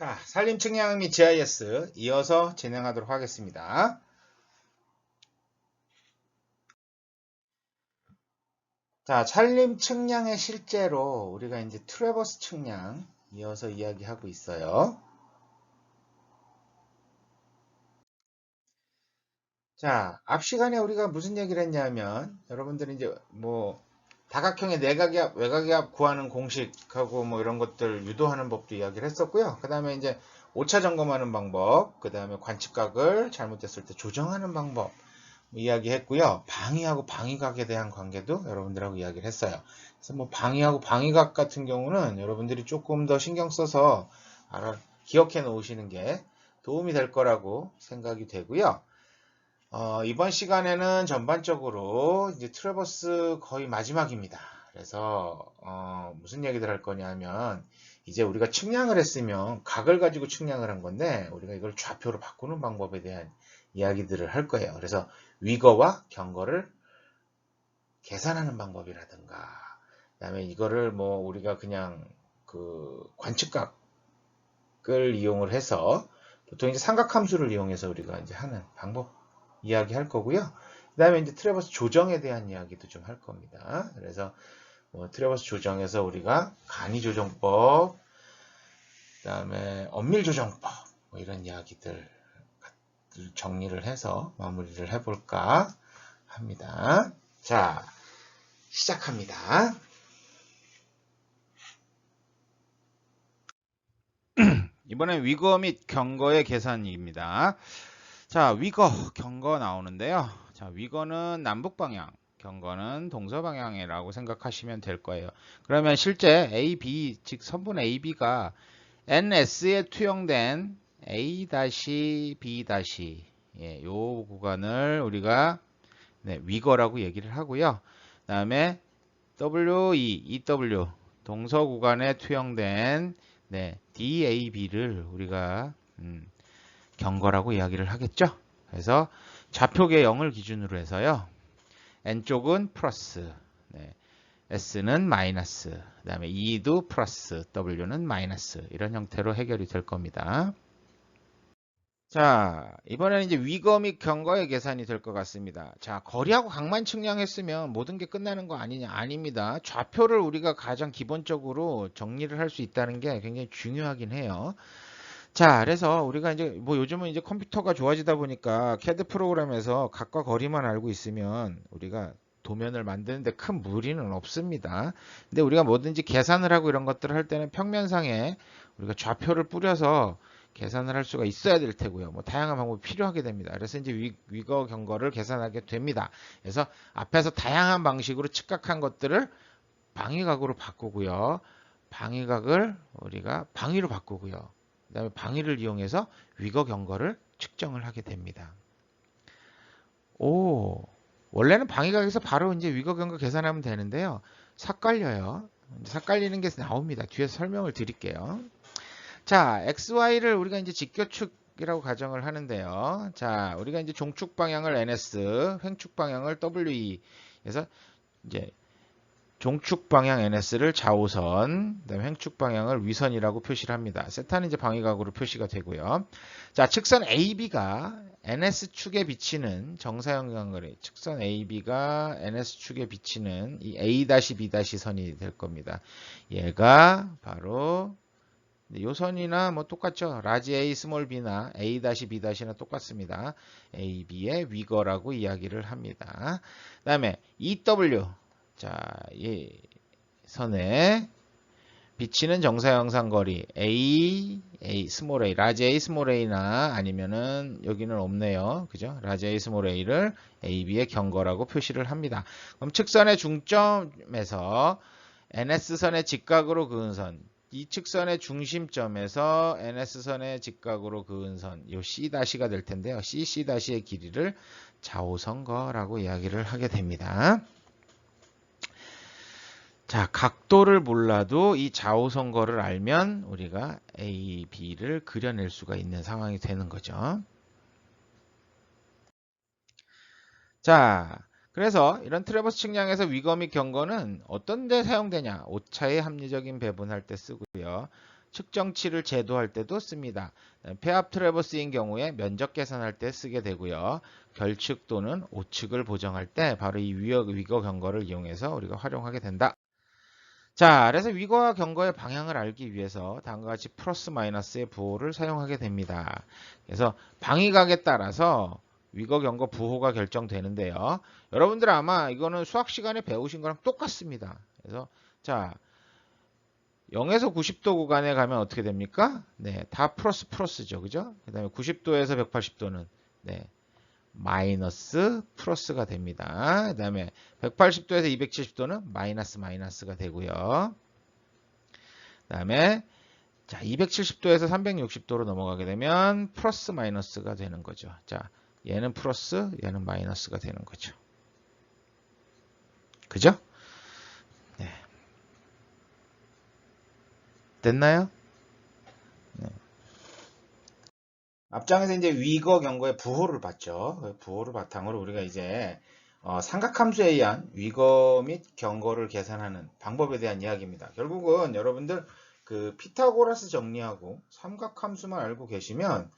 자, 산림 측량 및 GIS 이어서 진행하도록 하겠습니다. 자, 산림 측량에 실제로 우리가 이제 트래버스 측량 이어서 이야기하고 있어요. 자, 앞 시간에 우리가 무슨 얘기를 했냐면 여러분들이 이제 뭐 다각형의 내각압, 외곽압 구하는 공식하고 뭐 이런 것들 유도하는 법도 이야기를 했었고요. 그 다음에 이제 오차 점검하는 방법, 그 다음에 관측각을 잘못됐을 때 조정하는 방법 이야기했고요. 방위하고 방위각에 대한 관계도 여러분들하고 이야기를 했어요. 그래서 뭐 방위하고 방위각 같은 경우는 여러분들이 조금 더 신경 써서 기억해 놓으시는 게 도움이 될 거라고 생각이 되고요. 이번 시간에는 전반적으로 이제 트래버스 거의 마지막입니다. 그래서 무슨 얘기들 할 거냐면 이제 우리가 측량을 했으면 각을 가지고 측량을 한 건데 우리가 이걸 좌표로 바꾸는 방법에 대한 이야기들을 할 거예요. 그래서 위거와 경거를 계산하는 방법이라든가 그다음에 이거를 뭐 우리가 그냥 그 관측각을 이용을 해서 보통 이제 삼각함수를 이용해서 우리가 이제 하는 방법 이야기할 거고요. 그 다음에 이제 트래버스 조정에 대한 이야기도 좀 할 겁니다. 그래서 트래버스 조정에서 우리가 간이조정법, 그 다음에 엄밀조정법 뭐 이런 이야기들 정리를 해서 마무리를 해볼까 합니다. 자, 시작합니다. 이번엔 위거 및 경거의 계산입니다. 자, 위거, 경거 나오는데요. 자, 위거는 남북 방향, 경거는 동서 방향이라고 생각하시면 될 거예요. 그러면 실제 AB, 즉 선분 AB가 NS에 투영된 A-B- 요 구간을 우리가 위거라고 얘기를 하고요. 그 다음에 WE, EW, 동서 구간에 투영된 DAB를 우리가 경거라고 이야기를 하겠죠. 그래서 좌표계 0을 기준으로 해서요. N쪽은 플러스, S는 마이너스, 그 다음에 E도 플러스, W는 마이너스 이런 형태로 해결이 될 겁니다. 자, 이번에는 이제 위거 및 경거의 계산이 될 것 같습니다. 자, 거리하고 각만 측량했으면 모든 게 끝나는 거 아니냐? 아닙니다. 좌표를 우리가 가장 기본적으로 정리를 할 수 있다는 게 굉장히 중요하긴 해요. 자, 그래서 우리가 이제 뭐 요즘은 이제 컴퓨터가 좋아지다 보니까 CAD 프로그램에서 각과 거리만 알고 있으면 우리가 도면을 만드는데 큰 무리는 없습니다. 근데 우리가 뭐든지 계산을 하고 이런 것들을 할 때는 평면상에 우리가 좌표를 뿌려서 계산을 할 수가 있어야 될 테고요. 뭐 다양한 방법이 필요하게 됩니다. 그래서 이제 위거 경거를 계산하게 됩니다. 그래서 앞에서 다양한 방식으로 측각한 것들을 방위각으로 바꾸고요. 방위각을 우리가 방위로 바꾸고요. 그 다음에 방위를 이용해서 위거 경거를 측정을 하게 됩니다. 원래는 방위각에서 바로 이제 위거 경거 계산하면 되는데요. 삭갈려요. 삭갈리는 게 나옵니다. 뒤에서 설명을 드릴게요. 자, XY를 우리가 이제 직교축이라고 가정을 하는데요. 자, 우리가 이제 종축 방향을 NS, 횡축 방향을 WE. 그래서 이제 종축 방향 NS를 좌우선, 그다음에 횡축 방향을 위선이라고 표시를 합니다. 세타는 이제 방위각으로 표시가 되고요. 자, 측선 AB가 NS축에 비치는 정사형광거리, 측선 AB가 NS축에 비치는 이 A-B- 선이 될 겁니다. 얘가 바로 요 선이나 뭐 똑같죠. 라지 A, 스몰 b나 A-B-나 똑같습니다. AB의 위거라고 이야기를 합니다. 그 다음에 EW. 자, 이 선에 비치는 정사형상거리 스몰 a, 라지 A, 스몰 a나 아니면은 여기는 없네요. 그죠? 라지 A, 스몰 a를 AB의 경거라고 표시를 합니다. 그럼 측선의 중점에서 NS선의 직각으로 그은 선, 이 측선의 중심점에서 NS선의 직각으로 그은 선, 요 C-가 될 텐데요. C-의 길이를 좌우선거라고 이야기를 하게 됩니다. 자, 각도를 몰라도 이 좌우선거를 알면 우리가 A, B를 그려낼 수가 있는 상황이 되는 거죠. 자, 그래서 이런 트래버스 측량에서 위거 및 경거는 어떤 데 사용되냐? 오차의 합리적인 배분할 때 쓰고요. 측정치를 제도할 때도 씁니다. 폐압 트래버스인 경우에 면적 계산할 때 쓰게 되고요. 결측 또는 오측을 보정할 때 바로 이 위거 경거를 이용해서 우리가 활용하게 된다. 자, 그래서 위거와 경거의 방향을 알기 위해서 다음과 같이 플러스 마이너스의 부호를 사용하게 됩니다. 그래서 방위각에 따라서 위거 경거 부호가 결정되는데요. 여러분들 아마 이거는 수학 시간에 배우신 거랑 똑같습니다. 그래서 자, 0에서 90도 구간에 가면 어떻게 됩니까? 네, 다 플러스죠. 그죠? 그 다음에 90도에서 180도는 네, 마이너스 플러스가 됩니다. 그 다음에 180도에서 270도는 마이너스가 되고요. 그 다음에 자, 270도에서 360도로 넘어가게 되면 플러스 마이너스가 되는 거죠. 자, 얘는 플러스, 얘는 마이너스가 되는 거죠. 그죠? 네. 됐나요? 네. 앞장에서 이제 위거 경거의 부호를 봤죠. 부호를 바탕으로 우리가 이제 삼각함수에 의한 위거 및 경거를 계산하는 방법에 대한 이야기입니다. 결국은 여러분들 그 피타고라스 정리하고 삼각함수만 알고 계시면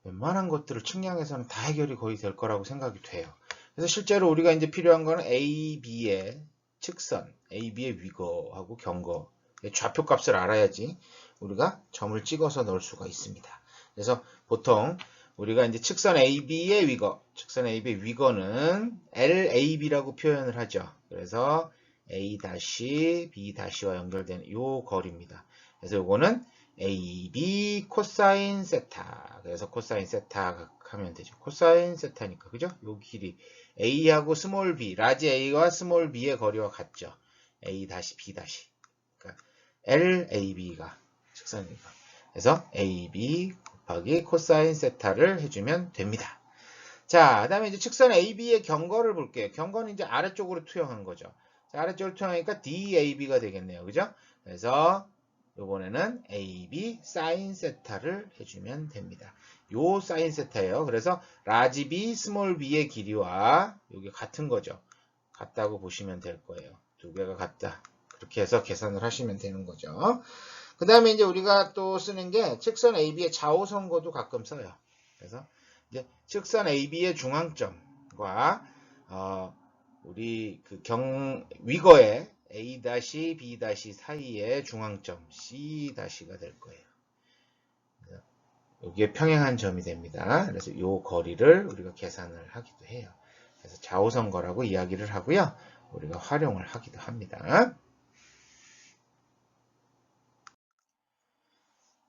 웬만한 것들을 측량해서는 다 해결이 거의 될 거라고 생각이 돼요. 그래서 실제로 우리가 이제 필요한 거는 A, B의 측선, A, B의 위거하고 경거, 좌표값을 알아야지 우리가 점을 찍어서 넣을 수가 있습니다. 그래서 보통 우리가 이제 측선 AB의 위거, 측선 AB의 위거는 LAB라고 표현을 하죠. 그래서 A-B-와 연결되는 이 거리입니다. 그래서 이거는 AB 코사인 세타. 그래서 코사인 세타 하면 되죠. 코사인 세타니까 그죠? 요 길이 A하고 스몰 b, 라지 A와 스몰 b의 거리와 같죠. A-B. 그러니까 LAB가 측선이니까. 그래서 AB 곱하기 코사인 세타를 해주면 됩니다. 자, 그 다음에 이제 측선 AB의 경거를 볼게요. 경거는 이제 아래쪽으로 투영한 거죠. 자, 아래쪽으로 투영하니까 DAB가 되겠네요. 그죠? 그래서 이번에는 AB 사인 세타를 해주면 됩니다. 요 사인 세타예요. 그래서 라지 B, 스몰 b의 길이와 이게 같은 거죠. 같다고 보시면 될 거예요. 두 개가 같다. 그렇게 해서 계산을 하시면 되는 거죠. 그 다음에 이제 우리가 또 쓰는 게 측선 AB의 좌우선거도 가끔 써요. 그래서 이제 측선 AB의 중앙점과 우리 그 위거의 A-B- 사이의 중앙점 C-가 될 거예요. 여기에 평행한 점이 됩니다. 그래서 이 거리를 우리가 계산을 하기도 해요. 그래서 좌우선거라고 이야기를 하고요. 우리가 활용을 하기도 합니다.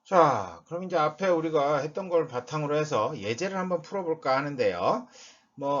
자, 그럼 이제 앞에 우리가 했던 걸 바탕으로 해서 예제를 한번 풀어볼까 하는데요.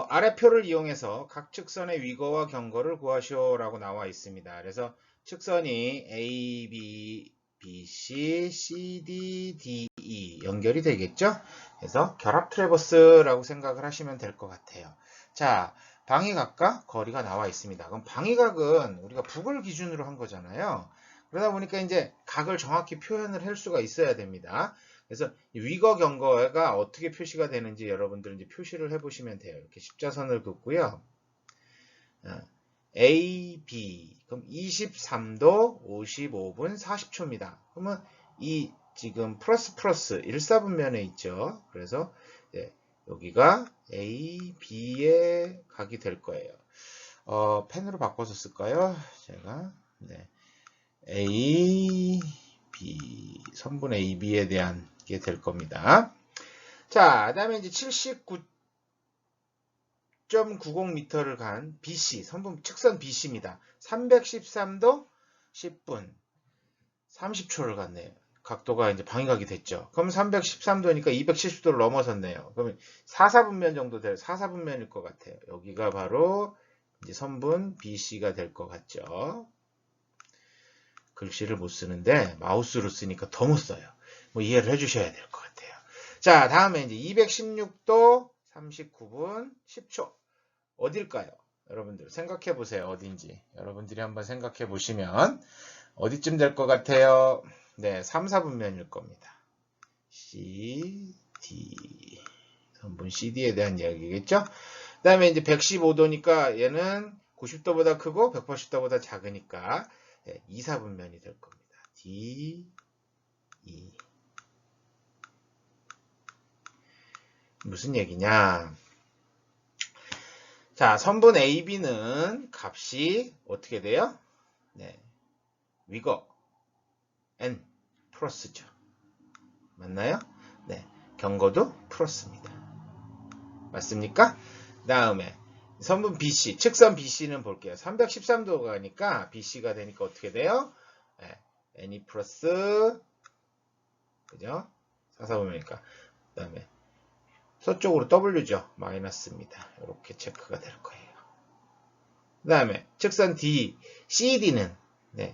아래 표를 이용해서 각 측선의 위거와 경거를 구하시오라고 나와 있습니다. 그래서 측선이 A, B, B, C, C, D, D, E 연결이 되겠죠? 그래서 결합 트래버스라고 생각을 하시면 될 것 같아요. 자, 방위각과 거리가 나와 있습니다. 그럼 방위각은 우리가 북을 기준으로 한 거잖아요. 그러다 보니까 이제 각을 정확히 표현을 할 수가 있어야 됩니다. 그래서 위거 경거가 어떻게 표시가 되는지 여러분들 이제 표시를 해보시면 돼요. 이렇게 십자선을 긋고요. A, B 그럼 23도 55분 40초입니다. 그러면 이 지금 플러스 1사분면에 있죠. 그래서 여기가 A, B의 각이 될 거예요. 펜으로 바꿔서 쓸까요? 제가 A, B, 선분 A, B에 대한 게 될 겁니다. 자, 그 다음에 이제 79.90m를 간 BC, 선분 측선 BC입니다. 313도 10분 30초를 갔네요. 각도가 이제 방위각이 됐죠. 그럼 313도니까 270도를 넘어섰네요. 그러면 4사분면 정도 될 4사분면일 것 같아요. 여기가 바로 이제 선분 BC가 될 것 같죠. 글씨를 못 쓰는데 마우스로 쓰니까 더 못 써요. 이해를 해주셔야 될 것 같아요. 자, 다음에 이제 216도 39분 10초. 어딜까요? 여러분들 생각해 보세요. 어딘지. 여러분들이 한번 생각해 보시면 어디쯤 될 것 같아요? 네, 3, 4분면일 겁니다. C, D. 선분 CD에 대한 이야기겠죠? 그 다음에 이제 115도니까 얘는 90도보다 크고 180도보다 작으니까 2, 4분면이 될 겁니다. D, 무슨 얘기냐? 자, 선분 AB는 값이 어떻게 돼요? 네, 위거 N 플러스죠. 맞나요? 네, 경거도 플러스입니다. 맞습니까? 다음에 선분 BC, 측선 BC는 볼게요. 313도가 가니까 BC가 되니까 어떻게 돼요? 네, N이 플러스, 그죠? 사사보면이니까. 그 다음에 서쪽으로 W죠. 마이너스입니다. 이렇게 체크가 될 거예요. 그 다음에 측선 D, CD는 네,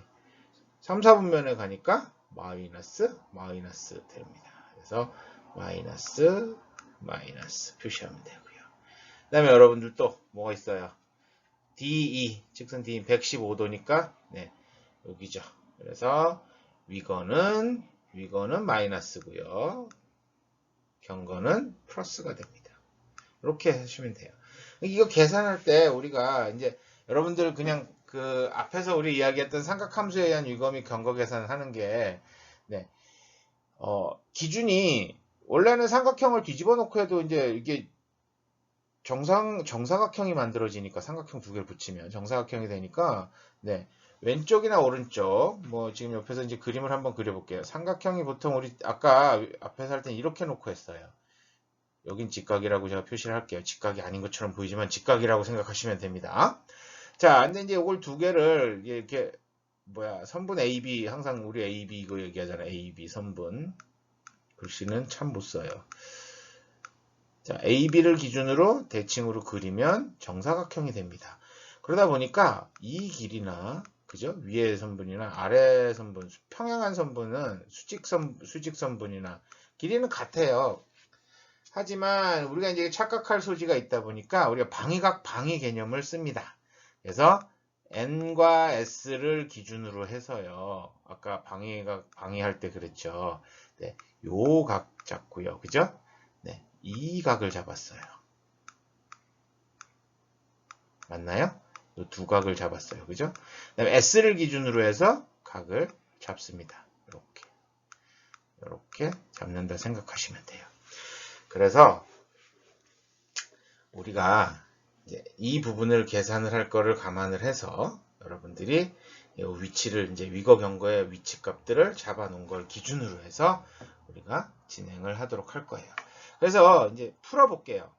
3, 4분면에 가니까 마이너스 됩니다. 그래서 마이너스 표시하면 되고요. 그 다음에 여러분들 또 뭐가 있어요? DE, 측선 D 115도니까 네, 여기죠. 그래서 위거는 마이너스고요. 경거는 플러스가 됩니다. 이렇게 하시면 돼요. 이거 계산할 때 우리가 이제 여러분들 그냥 그 앞에서 우리 이야기했던 삼각함수에 의한 위거 및 경거 계산을 하는 게 네, 기준이 원래는 삼각형을 뒤집어 놓고 해도 이제 이게 정사각형이 만들어지니까 삼각형 두 개를 붙이면 정사각형이 되니까 네, 왼쪽이나 오른쪽 뭐 지금 옆에서 이제 그림을 한번 그려볼게요. 삼각형이 보통 우리 아까 앞에서 할 땐 이렇게 놓고 했어요. 여긴 직각이라고 제가 표시를 할게요. 직각이 아닌 것처럼 보이지만 직각이라고 생각하시면 됩니다. 자, 근데 이제 이걸 두 개를 이렇게 선분 AB, 항상 우리 AB 이거 얘기하잖아요. AB 선분. 글씨는 참 못 써요. 자, AB를 기준으로 대칭으로 그리면 정사각형이 됩니다. 그러다 보니까 이 길이나 그죠? 위의 선분이나 아래 선분, 평행한 선분은 수직선분이나 길이는 같아요. 하지만 우리가 이제 착각할 소지가 있다 보니까 우리가 방위각 방위 개념을 씁니다. 그래서 N과 S를 기준으로 해서요. 아까 방위각 방위할 때 그랬죠. 네, 요 각 잡고요. 그죠? 네, 이 각을 잡았어요. 맞나요? 이 두 각을 잡았어요. 그죠? 그다음에 S를 기준으로 해서 각을 잡습니다. 이렇게 잡는다 생각하시면 돼요. 그래서 우리가 이제 이 부분을 계산을 할 거를 감안을 해서 여러분들이 이 위치를 이제 위거 경거의 위치 값들을 잡아 놓은 걸 기준으로 해서 우리가 진행을 하도록 할 거예요. 그래서 이제 풀어 볼게요.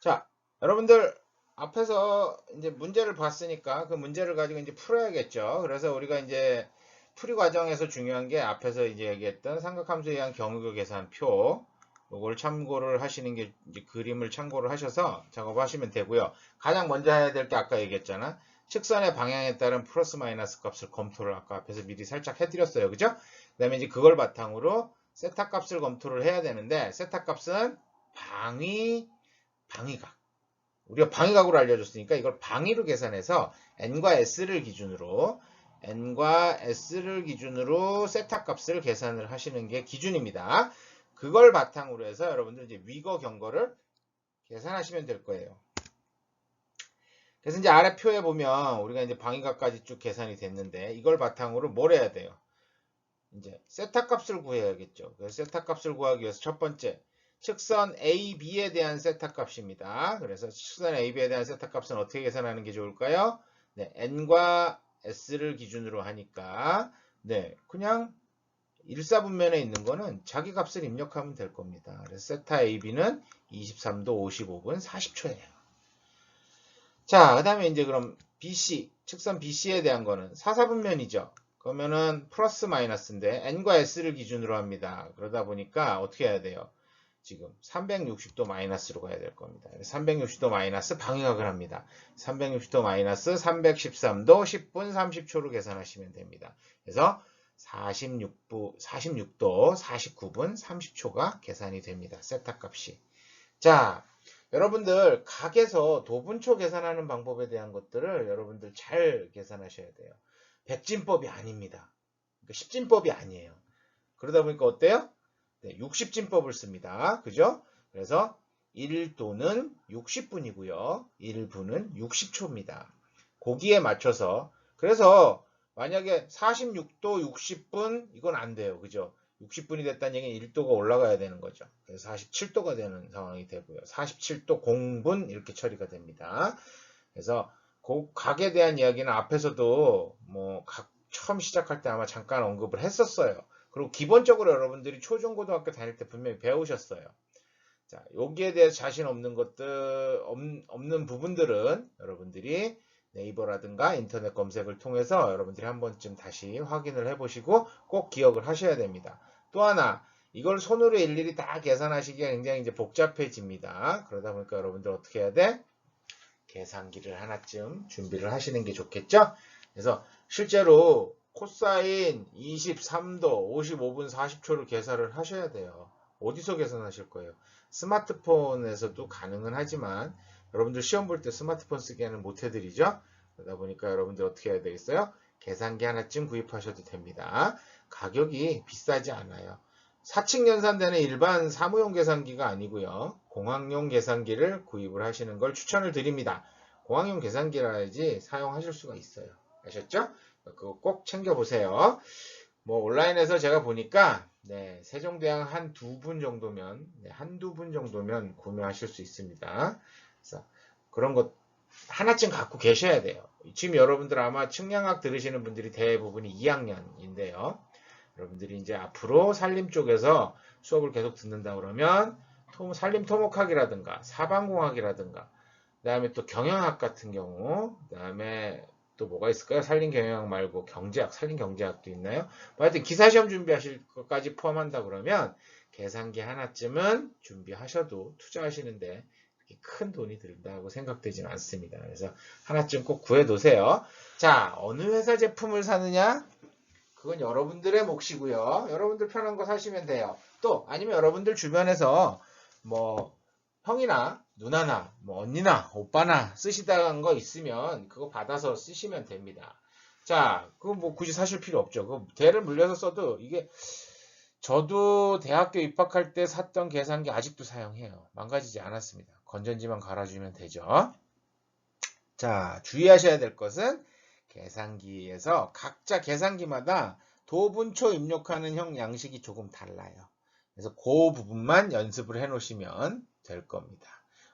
자, 여러분들 앞에서 이제 문제를 봤으니까 그 문제를 가지고 이제 풀어야겠죠. 그래서 우리가 이제 풀이 과정에서 중요한 게 앞에서 이제 얘기했던 삼각함수에 의한 경우의 계산표, 요걸 참고를 하시는 게 이제 그림을 참고를 하셔서 작업하시면 되고요. 가장 먼저 해야 될 게 아까 얘기했잖아. 측선의 방향에 따른 플러스 마이너스 값을 검토를 아까 앞에서 미리 살짝 해드렸어요. 그죠? 그 다음에 이제 그걸 바탕으로 세타 값을 검토를 해야 되는데, 세타 값은 방위각. 우리가 방위각으로 알려줬으니까 이걸 방위로 계산해서 n과 s를 기준으로 세타 값을 계산을 하시는 게 기준입니다. 그걸 바탕으로 해서 여러분들 이제 위거 경거를 계산하시면 될 거예요. 그래서 이제 아래 표에 보면 우리가 이제 방위각까지 쭉 계산이 됐는데 이걸 바탕으로 뭘 해야 돼요? 이제 세타 값을 구해야겠죠. 그래서 세타 값을 구하기 위해서 첫 번째 측선 AB에 대한 세타 값입니다. 그래서 측선 AB에 대한 세타 값은 어떻게 계산하는 게 좋을까요? 네, N과 S를 기준으로 하니까 네, 그냥 1사분면에 있는 거는 자기 값을 입력하면 될 겁니다. 그래서 세타 AB는 23도 55분 40초예요. 자, 그 다음에 이제 그럼 BC, 측선 BC에 대한 거는 4사분면이죠. 그러면은 플러스 마이너스인데 N과 S를 기준으로 합니다. 그러다 보니까 어떻게 해야 돼요? 지금 360도 마이너스로 가야 될 겁니다. 360도 마이너스 방위각을 합니다. 360도 마이너스 313도 10분 30초로 계산하시면 됩니다. 그래서 46도 49분 30초가 계산이 됩니다. 세타 값이. 자, 여러분들 각에서 도분초 계산하는 방법에 대한 것들을 여러분들 잘 계산하셔야 돼요. 백진법이 아닙니다. 그러니까 십진법이 아니에요. 그러다 보니까 어때요? 네, 60진법을 씁니다. 그죠? 그래서 1도는 60분이고요. 1분은 60초입니다. 거기에 맞춰서 그래서 만약에 46도 60분 이건 안 돼요. 그죠? 60분이 됐다는 얘기는 1도가 올라가야 되는 거죠. 그래서 47도가 되는 상황이 되고요. 47도 0분 이렇게 처리가 됩니다. 그래서 그 각에 대한 이야기는 앞에서도 뭐 처음 시작할 때 아마 잠깐 언급을 했었어요. 그리고 기본적으로 여러분들이 초중고등학교 다닐 때 분명히 배우셨어요. 자, 여기에 대해서 자신 없는 것들, 없는 부분들은 여러분들이 네이버라든가 인터넷 검색을 통해서 여러분들이 한 번쯤 다시 확인을 해보시고 꼭 기억을 하셔야 됩니다. 또 하나, 이걸 손으로 일일이 다 계산하시기가 굉장히 이제 복잡해집니다. 그러다 보니까 여러분들 어떻게 해야 돼? 계산기를 하나쯤 준비를 하시는 게 좋겠죠? 그래서 실제로 코사인 23도 55분 40초를 계산을 하셔야 돼요. 어디서 계산하실 거예요? 스마트폰에서도 가능은 하지만 여러분들 시험 볼 때 스마트폰 쓰기에는 못 해드리죠? 그러다 보니까 여러분들 어떻게 해야 되겠어요? 계산기 하나쯤 구입하셔도 됩니다. 가격이 비싸지 않아요. 4층 연산되는 일반 사무용 계산기가 아니고요. 공학용 계산기를 구입을 하시는 걸 추천을 드립니다. 공학용 계산기라야지 사용하실 수가 있어요. 아셨죠? 그거 꼭 챙겨보세요. 뭐 온라인에서 제가 보니까 세종대왕 한 두 분 정도면 한두 분 정도면 구매하실 수 있습니다. 그래서 그런 것 하나쯤 갖고 계셔야 돼요. 지금 여러분들 아마 측량학 들으시는 분들이 대부분이 2학년인데요. 여러분들이 이제 앞으로 산림 쪽에서 수업을 계속 듣는다 그러면 산림 토목학이라든가 사방공학이라든가 그다음에 또 경영학 같은 경우 그다음에 또 뭐가 있을까요? 산림 경영학 말고 경제학, 산림 경제학도 있나요? 하여튼 기사시험 준비하실 것까지 포함한다 그러면 계산기 하나쯤은 준비하셔도 투자하시는데 큰 돈이 든다고 생각되지는 않습니다. 그래서 하나쯤 꼭 구해 놓으세요. 자, 어느 회사 제품을 사느냐? 그건 여러분들의 몫이고요. 여러분들 편한 거 사시면 돼요. 또 아니면 여러분들 주변에서 뭐 형이나 누나나 뭐 언니나 오빠나 쓰시다는 거 있으면 그거 받아서 쓰시면 됩니다. 자, 그거 뭐 굳이 사실 필요 없죠. 그 대를 물려서 써도 이게 저도 대학교 입학할 때 샀던 계산기 아직도 사용해요. 망가지지 않았습니다. 건전지만 갈아주면 되죠. 자, 주의하셔야 될 것은 계산기에서 각자 계산기마다 도분초 입력하는 형 양식이 조금 달라요. 그래서 그 부분만 연습을 해 놓으시면 될 겁니다.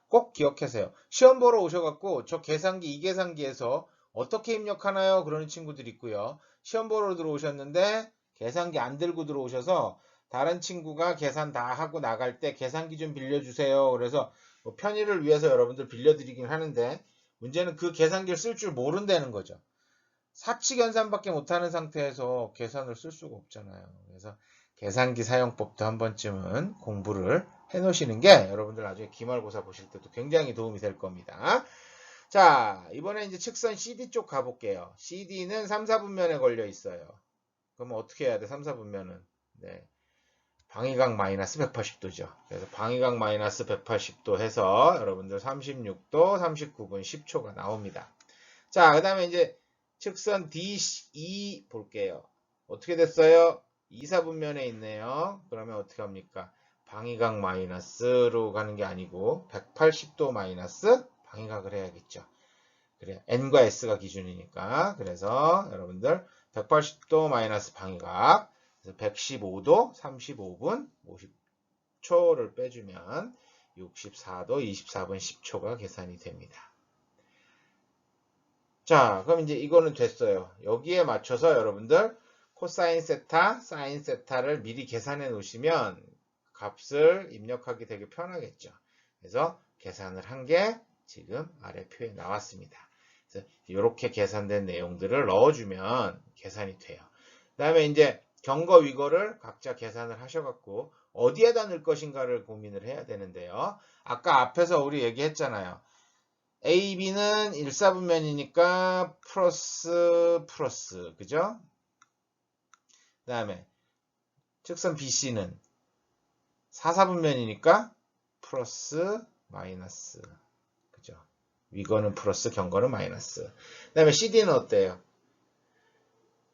꼭 기억하세요. 시험 보러 오셔갖고 저 계산기 이 계산기에서 어떻게 입력하나요? 그러는 친구들 있고요. 시험 보러 들어오셨는데 계산기 안 들고 들어오셔서 다른 친구가 계산 다 하고 나갈 때 계산기 좀 빌려주세요. 그래서 뭐 편의를 위해서 여러분들 빌려드리긴 하는데 문제는 그 계산기를 쓸 줄 모른다는 거죠. 사칙 연산밖에 못하는 상태에서 계산을 쓸 수가 없잖아요. 그래서 계산기 사용법도 한 번쯤은 공부를 해 놓으시는 게 여러분들 나중에 기말고사 보실 때도 굉장히 도움이 될 겁니다. 자, 이번에 이제 측선 CD 쪽 가볼게요. CD는 3, 4분면에 걸려 있어요. 그러면 어떻게 해야 돼? 3, 4분면은. 네. 방위각 마이너스 180도죠. 그래서 방위각 마이너스 180도 해서 여러분들 36도 39분 10초가 나옵니다. 자, 그 다음에 이제 측선 D2 볼게요. 어떻게 됐어요? 2, 4분면에 있네요. 그러면 어떻게 합니까? 방위각 마이너스로 가는 게 아니고 180도 마이너스 방위각을 해야겠죠. 그래, N과 S가 기준이니까. 그래서 여러분들 180도 마이너스 방위각 115도 35분 50초를 빼주면 64도 24분 10초가 계산이 됩니다. 자, 그럼 이제 이거는 됐어요. 여기에 맞춰서 여러분들 코사인 세타, 사인 세타를 미리 계산해 놓으시면 값을 입력하기 되게 편하겠죠. 그래서 계산을 한 게 지금 아래 표에 나왔습니다. 그래서 이렇게 계산된 내용들을 넣어주면 계산이 돼요. 그 다음에 이제 경거 위거를 각자 계산을 하셔갖고 어디에다 넣을 것인가를 고민을 해야 되는데요. 아까 앞에서 우리 얘기했잖아요. A, B는 1, 4분면이니까 플러스, 그죠? 그 다음에 측선 BC는 4, 4분면이니까 플러스, 마이너스, 그죠? 위거는 플러스, 경거는 마이너스. 그 다음에 CD는 어때요?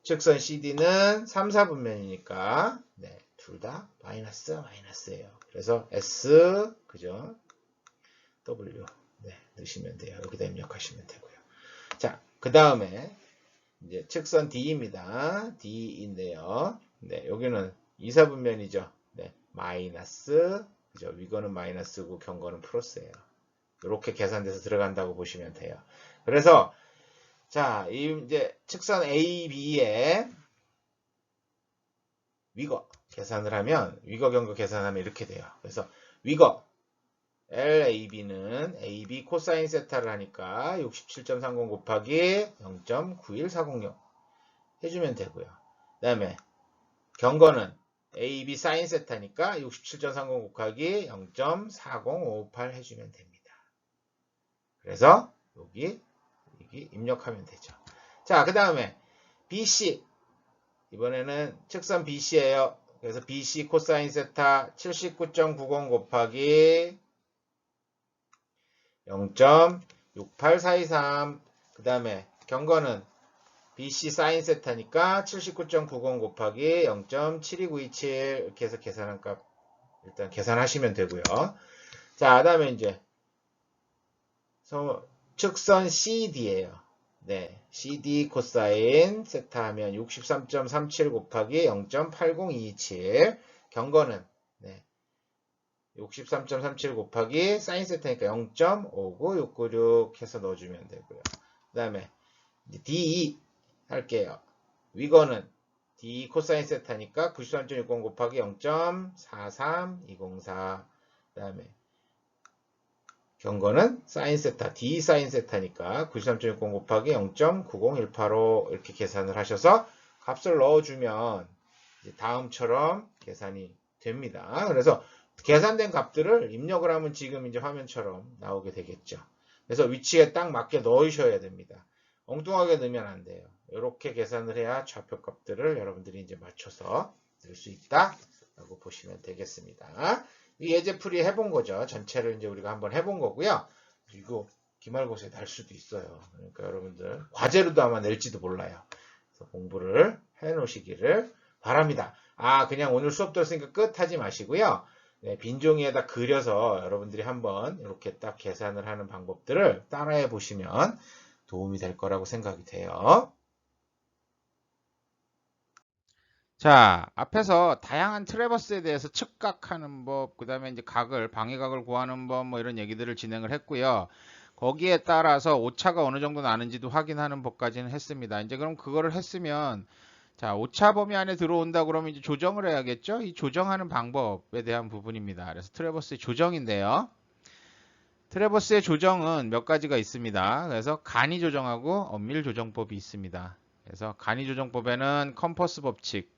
측선 CD는 3, 4분면이니까 둘 다 마이너스예요. 그래서 S, 그죠? W 넣으시면 돼요. 여기다 입력하시면 되고요. 자, 그 다음에 이제 측선 D입니다. D인데요. 네, 여기는 이사분면이죠. 네, 마이너스, 그죠? 위거는 마이너스고 경거는 플러스예요. 이렇게 계산돼서 들어간다고 보시면 돼요. 그래서 자, 이제 측선 AB의 위거 계산을 하면 위거 경거 계산하면 이렇게 돼요. 그래서 위거 LAB는 AB 코사인 세타를 하니까 67.30 곱하기 0.91406 해주면 되고요. 그 다음에 경거는 AB 사인 세타니까 67.30 곱하기 0.4058 해주면 됩니다. 그래서 여기 입력하면 되죠. 자, 그 다음에 BC 이번에는 측선 BC예요. 그래서 BC 코사인 세타 79.90 곱하기 0.68423 그 다음에 경거는 BC 사인 세타니까 79.90 곱하기 0.72927 이렇게 해서 계산한 값 일단 계산하시면 되고요. 자, 그 다음에 이제 측선 CD예요. 네, CD 코사인 세타 하면 63.37 곱하기 0.80227 경거는 네, 63.37 곱하기 사인 세타니까 0.59696 해서 넣어주면 되고요. 그 다음에 DE 할게요. 위거는 D 코사인 세타니까 93.60 곱하기 0.43204 그 다음에 경거는 사인 세타, D 사인 세타니까 93.60 곱하기 0.90185 이렇게 계산을 하셔서 값을 넣어주면 다음처럼 계산이 됩니다. 그래서 계산된 값들을 입력을 하면 지금 이제 화면처럼 나오게 되겠죠. 그래서 위치에 딱 맞게 넣으셔야 됩니다. 엉뚱하게 넣으면 안 돼요. 이렇게 계산을 해야 좌표 값들을 여러분들이 이제 맞춰서 넣을 수 있다라고 보시면 되겠습니다. 이 예제풀이 해본 거죠. 전체를 이제 우리가 한번 해본 거고요. 이거 기말고사에 날 수도 있어요. 그러니까 여러분들 과제로도 아마 낼지도 몰라요. 그래서 공부를 해 놓으시기를 바랍니다. 아, 그냥 오늘 수업 들었으니까 끝 하지 마시고요. 네, 빈 종이에다 그려서 여러분들이 한번 이렇게 딱 계산을 하는 방법들을 따라해 보시면 도움이 될 거라고 생각이 돼요. 자, 앞에서 다양한 트래버스에 대해서 측각하는 법, 그 다음에 이제 방해각을 구하는 법, 뭐 이런 얘기들을 진행을 했고요. 거기에 따라서 오차가 어느 정도 나는지도 확인하는 법까지는 했습니다. 이제 그럼 그거를 했으면, 자, 오차 범위 안에 들어온다 그러면 이제 조정을 해야겠죠? 이 조정하는 방법에 대한 부분입니다. 그래서 트래버스의 조정인데요. 트래버스의 조정은 몇 가지가 있습니다. 그래서 간이 조정하고 엄밀 조정법이 있습니다. 그래서 간이 조정법에는 컴퍼스 법칙,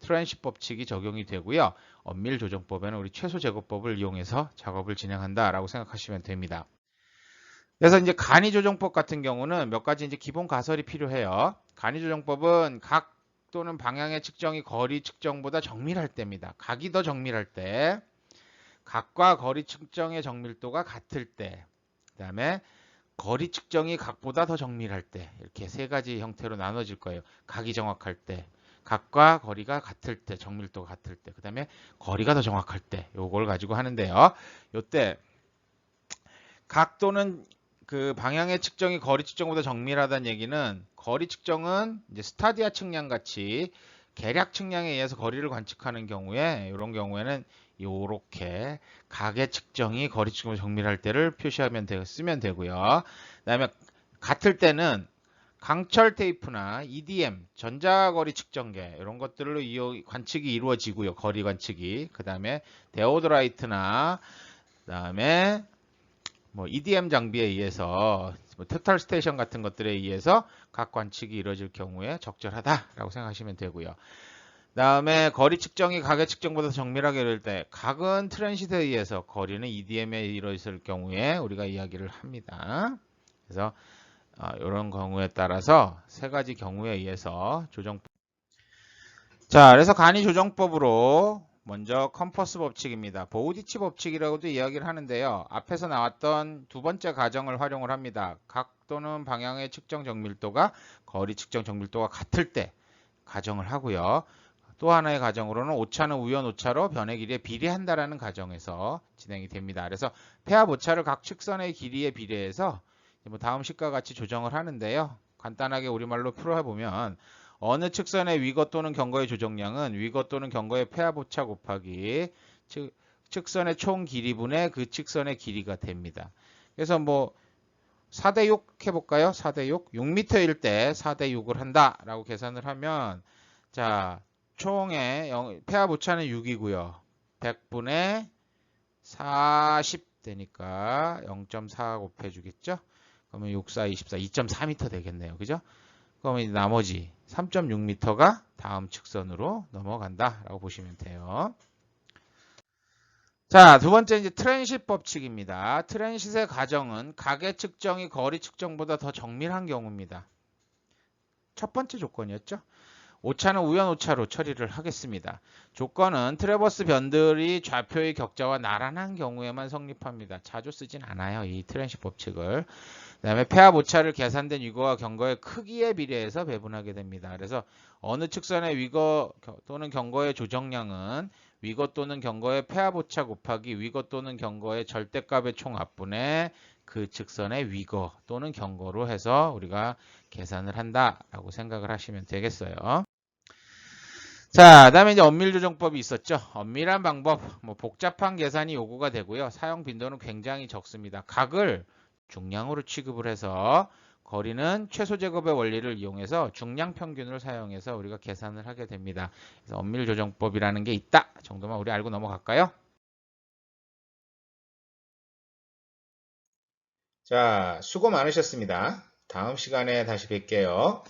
트랜십 법칙이 적용이 되고요. 엄밀 조정법에는 우리 최소 제곱법을 이용해서 작업을 진행한다라고 생각하시면 됩니다. 그래서 이제 간이 조정법 같은 경우는 몇 가지 이제 기본 가설이 필요해요. 간이 조정법은 각 또는 방향의 측정이 거리 측정보다 정밀할 때입니다. 각이 더 정밀할 때, 각과 거리 측정의 정밀도가 같을 때, 그 다음에 거리 측정이 각보다 더 정밀할 때, 이렇게 세 가지 형태로 나눠질 거예요. 각이 정확할 때, 각과 거리가 같을 때, 정밀도가 같을 때, 그 다음에 거리가 더 정확할 때, 요걸 가지고 하는데요. 요때 각 또는 그 방향의 측정이 거리 측정보다 정밀하다는 얘기는 거리 측정은 이제 스타디아 측량 같이 계략 측량에 의해서 거리를 관측하는 경우에 이런 경우에는 요렇게 각의 측정이 거리 측정보다 정밀할 때를 표시하면 쓰면 되고요. 그다음에 같을 때는 강철 테이프나 EDM, 전자거리 측정계 이런 것들로 관측이 이루어지고요. 거리 관측이. 그 다음에 데오드라이트나 그 다음에 뭐 EDM 장비에 의해서 토탈 스테이션 같은 것들에 의해서 각 관측이 이루어질 경우에 적절하다라고 생각하시면 되고요. 다음에 거리 측정이 각의 측정보다 정밀하게 이룰 때 각은 트랜시트에 의해서 거리는 EDM에 이루어질 경우에 우리가 이야기를 합니다. 그래서 이런 경우에 따라서 세 가지 경우에 의해서 조정법. 자, 그래서 간이 조정법으로 먼저 컴퍼스 법칙입니다. 보우디치 법칙이라고도 이야기를 하는데요. 앞에서 나왔던 두 번째 가정을 활용을 합니다. 각 또는 방향의 측정 정밀도가 거리 측정 정밀도가 같을 때 가정을 하고요. 또 하나의 가정으로는 오차는 우연 오차로 변의 길이에 비례한다라는 가정에서 진행이 됩니다. 그래서 폐합 오차를 각 측선의 길이에 비례해서 뭐 다음 식과 같이 조정을 하는데요. 간단하게 우리말로 풀어보면 어느 측선의 위거 또는 경거의 조정량은 위거 또는 경거의 폐합 오차 곱하기 측선의 총 길이분의 그 측선의 길이가 됩니다. 그래서 뭐 4대 6 해볼까요? 4대 6. 6m일 때 4대 6을 한다라고 계산을 하면 자 총의 폐합 오차는 6이고요. 100분의 40 되니까 0.4 곱해주겠죠? 그러면 6, 4, 24, 2.4m 되겠네요. 그죠? 그러면 나머지 3.6m가 다음 측선으로 넘어간다라고 보시면 돼요. 자, 두 번째 이제 트랜sit 법칙입니다. 트랜싯의 가정은 각의 측정이 거리 측정보다 더 정밀한 경우입니다. 첫 번째 조건이었죠. 오차는 우연 오차로 처리를 하겠습니다. 조건은 트래버스 변들이 좌표의 격자와 나란한 경우에만 성립합니다. 자주 쓰진 않아요. 이 트랜sit 법칙을. 그 다음에 폐합 오차를 계산된 위거와 경거의 크기에 비례해서 배분하게 됩니다. 그래서 어느 측선의 위거 또는 경거의 조정량은 위거 또는 경거의 폐합 오차 곱하기 위거 또는 경거의 절대값의 총합분의 그 측선의 위거 또는 경거로 해서 우리가 계산을 한다라고 생각을 하시면 되겠어요. 자, 그다음에 이제 엄밀 조정법이 있었죠. 엄밀한 방법, 뭐 복잡한 계산이 요구가 되고요. 사용 빈도는 굉장히 적습니다. 각을 중량으로 취급을 해서 거리는 최소 제곱의 원리를 이용해서 중량 평균을 사용해서 우리가 계산을 하게 됩니다. 그래서 엄밀 조정법이라는 게 있다 정도만 우리 알고 넘어갈까요? 자, 수고 많으셨습니다. 다음 시간에 다시 뵐게요.